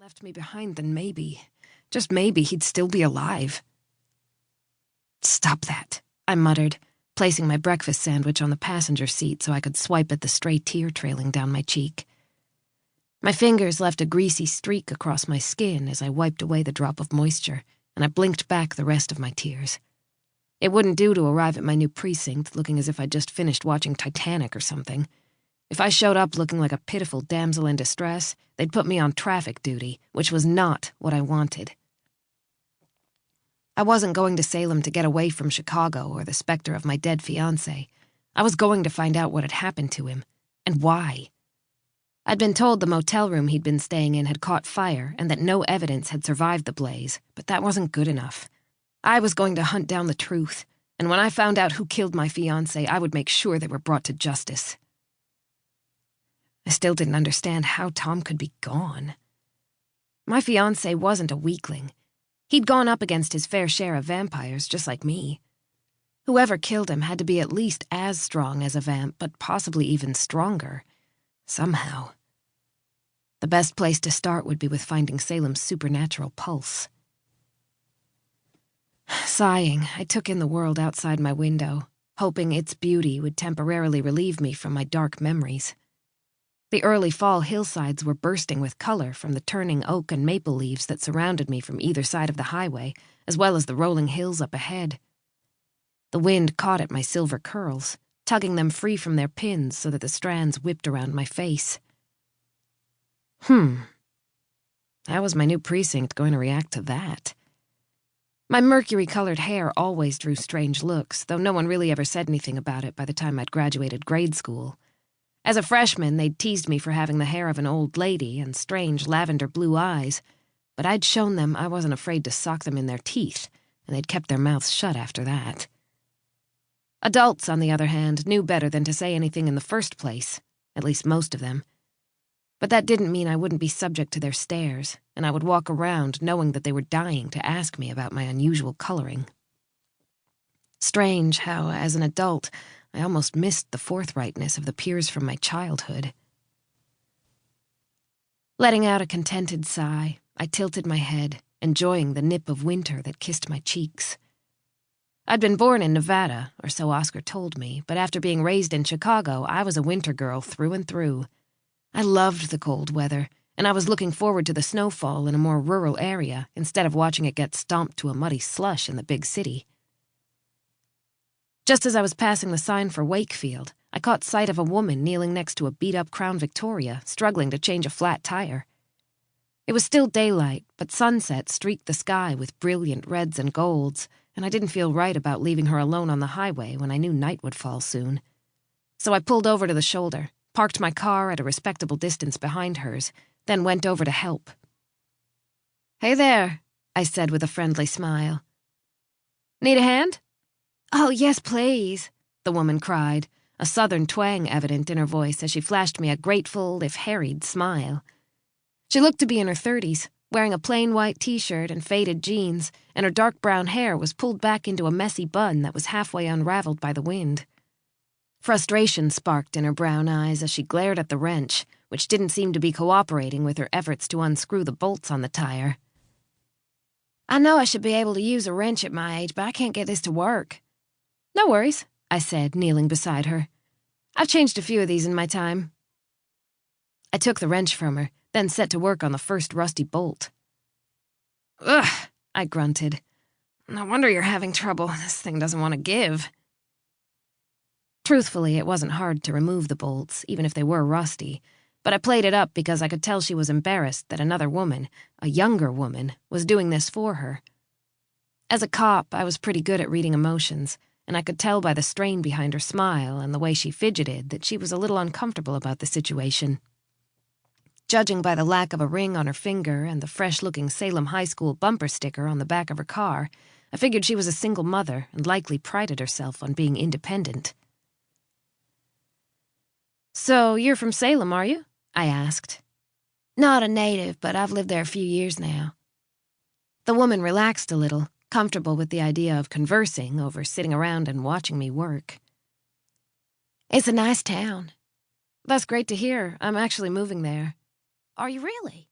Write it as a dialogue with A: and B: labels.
A: left me behind, then maybe, just maybe, he'd still be alive. "Stop that," I muttered, placing my breakfast sandwich on the passenger seat so I could swipe at the stray tear trailing down my cheek. My fingers left a greasy streak across my skin as I wiped away the drop of moisture, and I blinked back the rest of my tears. It wouldn't do to arrive at my new precinct looking as if I'd just finished watching Titanic or something. If I showed up looking like a pitiful damsel in distress, they'd put me on traffic duty, which was not what I wanted. I wasn't going to Salem to get away from Chicago or the specter of my dead fiance. I was going to find out what had happened to him, and why. I'd been told the motel room he'd been staying in had caught fire and that no evidence had survived the blaze, but that wasn't good enough. I was going to hunt down the truth, and when I found out who killed my fiance, I would make sure they were brought to justice. I still didn't understand how Tom could be gone. My fiance wasn't a weakling. He'd gone up against his fair share of vampires, just like me. Whoever killed him had to be at least as strong as a vamp, but possibly even stronger. Somehow. The best place to start would be with finding Salem's supernatural pulse. Sighing, I took in the world outside my window, hoping its beauty would temporarily relieve me from my dark memories. The early fall hillsides were bursting with color from the turning oak and maple leaves that surrounded me from either side of the highway, as well as the rolling hills up ahead. The wind caught at my silver curls, tugging them free from their pins so that the strands whipped around my face. How was my new precinct going to react to that? My mercury-colored hair always drew strange looks, though no one really ever said anything about it by the time I'd graduated grade school. As a freshman, they'd teased me for having the hair of an old lady and strange lavender blue eyes, but I'd shown them I wasn't afraid to sock them in their teeth, and they'd kept their mouths shut after that. Adults, on the other hand, knew better than to say anything in the first place, at least most of them. But that didn't mean I wouldn't be subject to their stares, and I would walk around knowing that they were dying to ask me about my unusual coloring. Strange how, as an adult, I almost missed the forthrightness of the peers from my childhood. Letting out a contented sigh, I tilted my head, enjoying the nip of winter that kissed my cheeks. I'd been born in Nevada, or so Oscar told me, but after being raised in Chicago, I was a winter girl through and through. I loved the cold weather, and I was looking forward to the snowfall in a more rural area instead of watching it get stomped to a muddy slush in the big city. Just as I was passing the sign for Wakefield, I caught sight of a woman kneeling next to a beat-up Crown Victoria, struggling to change a flat tire. It was still daylight, but sunset streaked the sky with brilliant reds and golds, and I didn't feel right about leaving her alone on the highway when I knew night would fall soon. So I pulled over to the shoulder, parked my car at a respectable distance behind hers, then went over to help. "Hey there," I said with a friendly smile. "Need a hand?" "Oh, yes, please," the woman cried, a southern twang evident in her voice as she flashed me a grateful, if harried, smile. She looked to be in her 30s, wearing a plain white t-shirt and faded jeans, and her dark brown hair was pulled back into a messy bun that was halfway unraveled by the wind. Frustration sparked in her brown eyes as she glared at the wrench, which didn't seem to be cooperating with her efforts to unscrew the bolts on the tire. "I know I should be able to use a wrench at my age, but I can't get this to work." "No worries," I said, kneeling beside her. "I've changed a few of these in my time." I took the wrench from her, then set to work on the first rusty bolt. "Ugh," I grunted. "No wonder you're having trouble. This thing doesn't want to give." Truthfully, it wasn't hard to remove the bolts, even if they were rusty, but I played it up because I could tell she was embarrassed that another woman, a younger woman, was doing this for her. As a cop, I was pretty good at reading emotions, and I could tell by the strain behind her smile and the way she fidgeted that she was a little uncomfortable about the situation. Judging by the lack of a ring on her finger and the fresh-looking Salem High School bumper sticker on the back of her car, I figured she was a single mother and likely prided herself on being independent. "So you're from Salem, are you?" I asked. "Not a native, but I've lived there a few years now." The woman relaxed a little, comfortable with the idea of conversing over sitting around and watching me work. "It's a nice town." "That's great to hear. I'm actually moving there." "Are you really?"